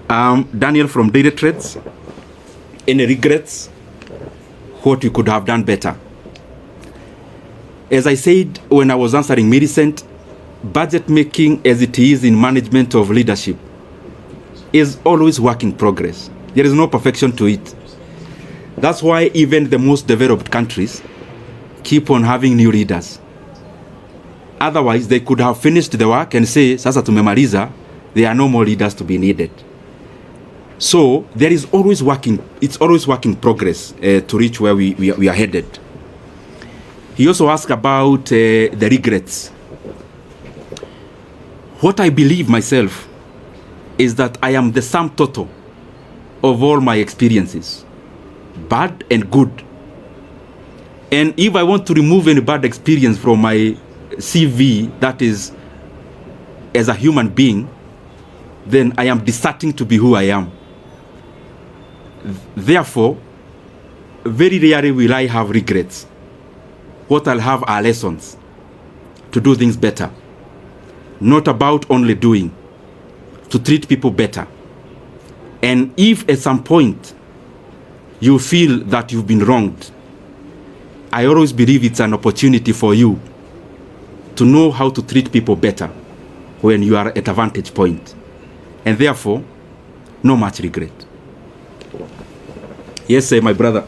Daniel from Daily Trades. Any regrets? What you could have done better? As I said when I was answering Millicent, budget making as it is in management of leadership is always work in progress. There is no perfection to it. That's why even the most developed countries keep on having new leaders. Otherwise, they could have finished the work and say, sasa tumemaliza, there are no more leaders to be needed. So there is always working, it's always work in progress to reach where we are headed. He also asked about the regrets. What I believe myself is that I am the sum total of all my experiences, bad and good. And if I want to remove any bad experience from my CV, that is, as a human being, then I am deserting to be who I am. Therefore, very rarely will I have regrets. What I'll have are lessons to do things better. Not about only doing, to treat people better. And if at some point you feel that you've been wronged, I always believe it's an opportunity for you to know how to treat people better when you are at a vantage point. And therefore, no much regret. Yes, my brother.